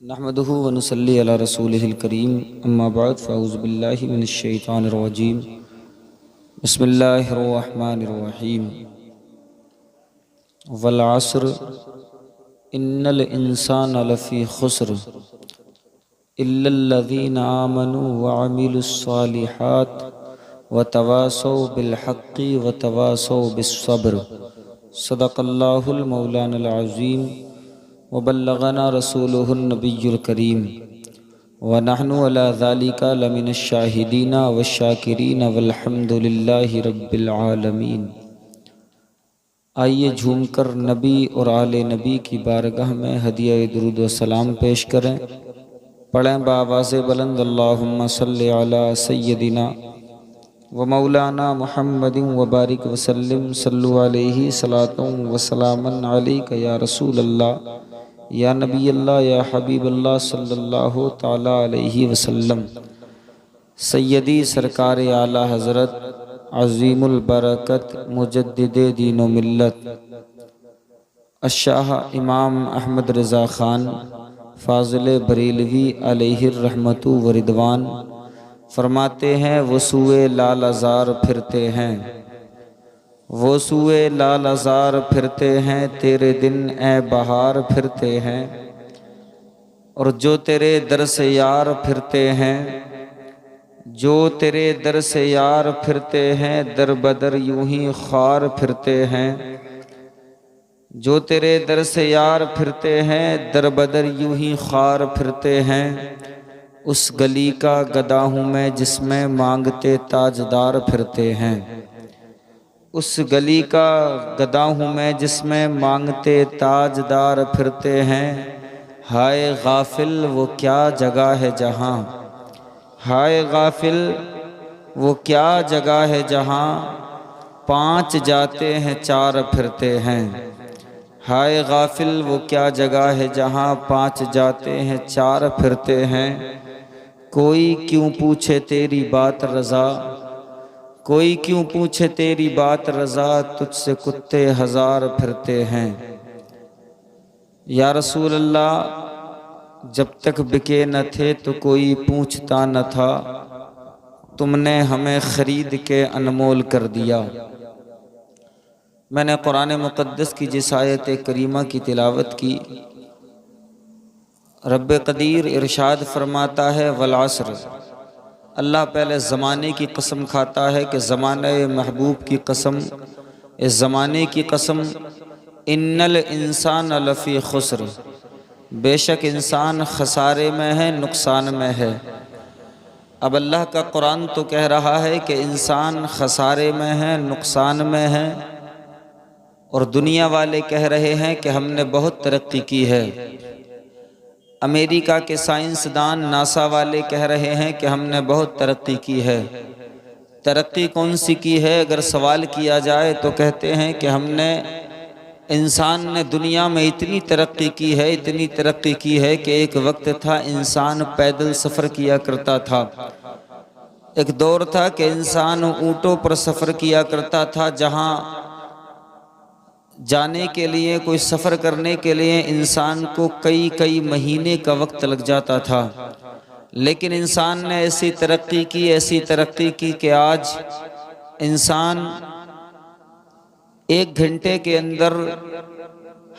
نحمده ونصلي على رسوله الكريم اما بعد فاعوذ بالله من الشيطان الرجيم بسم الله الرحمن الرحيم والعصر ان الانسان لفی خسر الا الذين آمنوا وعملوا الصالحات وتواصوا بالحق وتواصوا بالصبر صدق اللہ المولانا العظیم وبلغنا رسوله النبی الکریم ونحن على ذلك لمن الشاہدین والشاکرین والحمد للہ رب العالمین۔ آئیے جھوم کر نبی اور آل نبی کی بارگاہ میں ہدیہ درود و سلام پیش کریں۔ پڑھیں بآواز بلند اللہم صلی علی سیدنا و مولانا محمد وبارک وسلم صلو علیہ صلاۃ و سلام علیک یا رسول اللہ یا نبی اللہ یا حبیب اللہ صلی اللہ تعالی علیہ وسلم۔ سیدی سرکار اعلیٰ حضرت عظیم البرکت مجدد دین و ملت الشاہ امام احمد رضا خان فاضل بریلوی علیہ الرحمت و رضوان فرماتے ہیں وہ سوئے لال ازار پھرتے ہیں، وہ سوئے لال ازار پھرتے ہیں، تیرے دن اے بہار پھرتے ہیں، اور جو تیرے در سے یار پھرتے ہیں، جو تیرے در سے یار پھرتے ہیں، در بدر یوں ہی خوار پھرتے ہیں، جو تیرے در سے یار پھرتے ہیں، در بدر یوں ہی خوار پھرتے ہیں۔ اس گلی کا گدا ہوں میں جس میں مانگتے تاجدار پھرتے ہیں، اس گلی کا گدا ہوں میں جس میں مانگتے تاجدار پھرتے ہیں۔ ہائے غافل وہ کیا جگہ ہے جہاں، ہائے غافل وہ کیا جگہ ہے جہاں پانچ جاتے ہیں چار پھرتے ہیں، ہائے غافل وہ کیا جگہ ہے جہاں پانچ جاتے ہیں چار پھرتے ہیں۔ کوئی کیوں پوچھے تیری بات رضا، کوئی کیوں پوچھے تیری بات رضا، تجھ سے کتے ہزار پھرتے ہیں۔ یا رسول اللہ جب تک بکے نہ تھے تو کوئی پوچھتا نہ تھا، تم نے ہمیں خرید کے انمول کر دیا۔ میں نے قرآن مقدس کی جس آیت کریمہ کی تلاوت کی، رب قدیر ارشاد فرماتا ہے والعصر، اللہ پہلے زمانے کی قسم کھاتا ہے کہ زمانہ محبوب کی قسم، اس زمانے کی قسم، ان الانسان لفی خسر، بے شک انسان خسارے میں ہے، نقصان میں ہے۔ اب اللہ کا قرآن تو کہہ رہا ہے کہ انسان خسارے میں ہے، نقصان میں ہے، اور دنیا والے کہہ رہے ہیں کہ ہم نے بہت ترقی کی ہے۔ امریکہ کے سائنسدان ناسا والے کہہ رہے ہیں کہ ہم نے بہت ترقی کی ہے۔ ترقی کون سی کی ہے اگر سوال کیا جائے تو کہتے ہیں کہ ہم نے، انسان نے دنیا میں اتنی ترقی کی ہے، اتنی ترقی کی ہے کہ ایک وقت تھا انسان پیدل سفر کیا کرتا تھا، ایک دور تھا کہ انسان اونٹوں پر سفر کیا کرتا تھا، جہاں جانے کے لیے، کوئی سفر کرنے کے لیے انسان کو کئی مہینے کا وقت لگ جاتا تھا۔ لیکن انسان نے ایسی ترقی کی، ایسی ترقی کی کہ آج انسان ایک گھنٹے کے اندر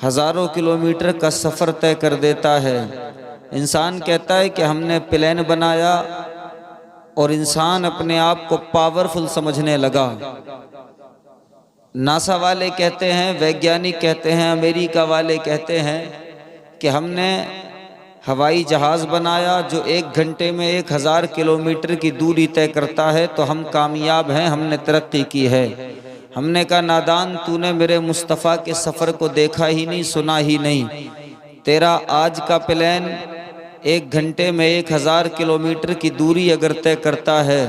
ہزاروں کلومیٹر کا سفر طے کر دیتا ہے۔ انسان کہتا ہے کہ ہم نے پلین بنایا، اور انسان اپنے آپ کو پاورفل سمجھنے لگا۔ ناسا والے کہتے ہیں، ویگیانک کہتے ہیں، امریکہ والے کہتے ہیں کہ ہم نے ہوائی جہاز بنایا جو ایک گھنٹے میں 1000 کلومیٹر کی دوری طے کرتا ہے، تو ہم کامیاب ہیں، ہم نے ترقی کی ہے۔ ہم نے کہا نادان، تو نے میرے مصطفیٰ کے سفر کو دیکھا ہی نہیں، سنا ہی نہیں۔ تیرا آج کا پلین ایک گھنٹے میں 1000 کلومیٹر کی دوری اگر طے کرتا ہے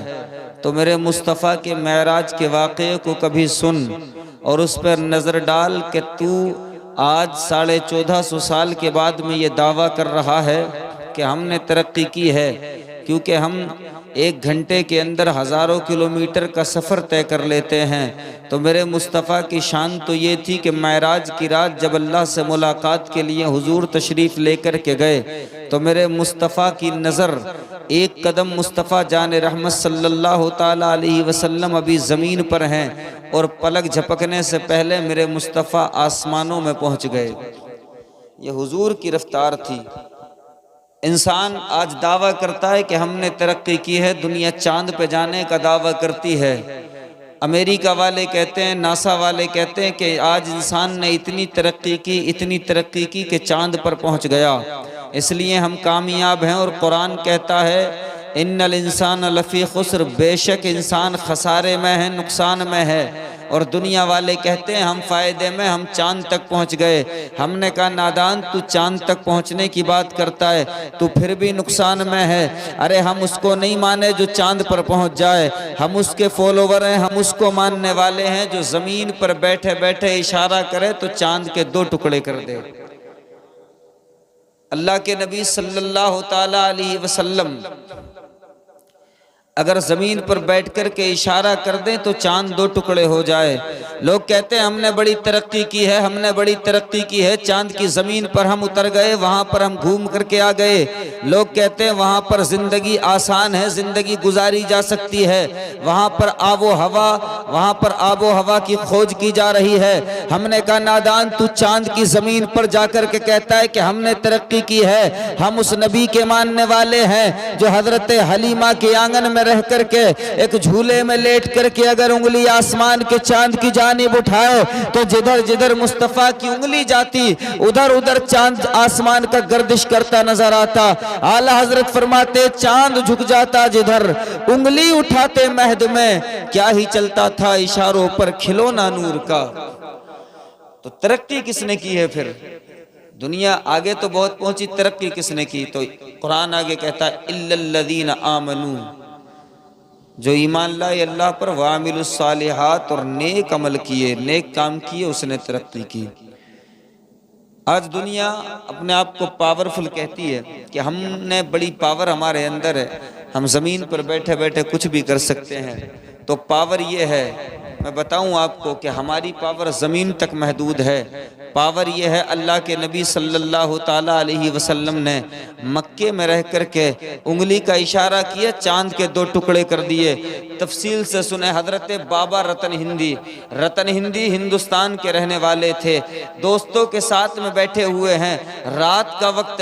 تو میرے مصطفیٰ کے معراج کے واقعے کو کبھی سن اور اس پر نظر ڈال کہ تو آج 1450 سال کے بعد میں یہ دعویٰ کر رہا ہے کہ ہم نے ترقی کی ہے۔ کیونکہ ہم 1 گھنٹے کے اندر ہزاروں کلومیٹر کا سفر طے کر لیتے ہیں، تو میرے مصطفیٰ کی شان تو یہ تھی کہ معراج کی رات جب اللہ سے ملاقات کے لیے حضور تشریف لے کر کے گئے تو میرے مصطفیٰ کی نظر ایک قدم مصطفیٰ جان رحمت صلی اللہ تعالیٰ علیہ وسلم ابھی زمین پر ہیں اور پلک جھپکنے سے پہلے میرے مصطفیٰ آسمانوں میں پہنچ گئے۔ یہ حضور کی رفتار تھی۔ انسان آج دعویٰ کرتا ہے کہ ہم نے ترقی کی ہے، دنیا چاند پہ جانے کا دعویٰ کرتی ہے۔ امریکہ والے کہتے ہیں، ناسا والے کہتے ہیں کہ آج انسان نے اتنی ترقی کی کہ چاند پر پہنچ گیا، اس لیے ہم کامیاب ہیں۔ اور قرآن کہتا ہے ان الانسان لفی خسر، بے شک انسان خسارے میں ہے، نقصان میں ہے۔ اور دنیا والے کہتے ہیں ہم فائدے میں، ہم چاند تک پہنچ گئے۔ ہم نے کہا نادان، تو چاند تک پہنچنے کی بات کرتا ہے، تو پھر بھی نقصان میں ہے۔ ارے ہم اس کو نہیں مانے جو چاند پر پہنچ جائے، ہم اس کے فالوور ہیں، ہم اس کو ماننے والے ہیں جو زمین پر بیٹھے بیٹھے اشارہ کرے تو چاند کے 2 ٹکڑے کر دے۔ اللہ کے نبی صلی اللہ تعالی علیہ وسلم اگر زمین پر بیٹھ کر کے اشارہ کر دیں تو چاند 2 ٹکڑے ہو جائے۔ لوگ کہتے ہیں ہم نے بڑی ترقی کی ہے، ہم نے بڑی ترقی کی ہے، چاند کی زمین پر ہم اتر گئے، وہاں پر ہم گھوم کر کے آ گئے۔ لوگ کہتے ہیں وہاں پر زندگی آسان ہے، زندگی گزاری جا سکتی ہے، وہاں پر آب و ہوا کی کھوج کی جا رہی ہے۔ ہم نے کہا نادان، تو چاند کی زمین پر جا کر کے کہتا ہے کہ ہم نے ترقی کی ہے۔ ہم اس نبی کے ماننے والے ہیں جو حضرت حلیمہ کے آنگن میں رہ کر کے ایک جھولے میں لیٹ کر کے اگر انگلی آسمان کے چاند کی جانب اٹھائے تو جدھر جدھر مصطفیٰ کی انگلی جاتی ادھر ادھر چاند آسمان کا گردش کرتا نظر آتا۔ اعلیٰ حضرت فرماتے چاند جھک جاتا جدھر، انگلی اٹھاتے مہد میں کیا ہی چلتا تھا اشاروں پر کھلونا نور کا۔ تو ترقی کس نے کی ہے؟ پھر دنیا آگے تو بہت پہنچی، ترقی کس نے کی؟ تو قرآن آگے کہتا ہے الا الذین آمنوا، جو ایمان لائے اللہ پر، وعملوا الصالحات، اور نیک عمل کیے، نیک کام کیے، اس نے ترقی کی۔ آج دنیا اپنے آپ کو پاورفل کہتی ہے کہ ہم نے بڑی پاور ہمارے اندر ہے، ہم زمین پر بیٹھے بیٹھے کچھ بھی کر سکتے ہیں۔ تو پاور یہ ہے، میں بتاؤں آپ کو کہ ہماری پاور زمین تک محدود ہے۔ پاور یہ ہے اللہ کے نبی صلی اللہ تعالیٰ علیہ وسلم نے مکے میں رہ کر کے انگلی کا اشارہ کیا، چاند کے 2 ٹکڑے کر دیے۔ تفصیل سے سنیں، حضرت بابا رتن ہندی ہندوستان کے رہنے والے تھے، دوستوں کے ساتھ میں بیٹھے ہوئے ہیں، رات کا وقت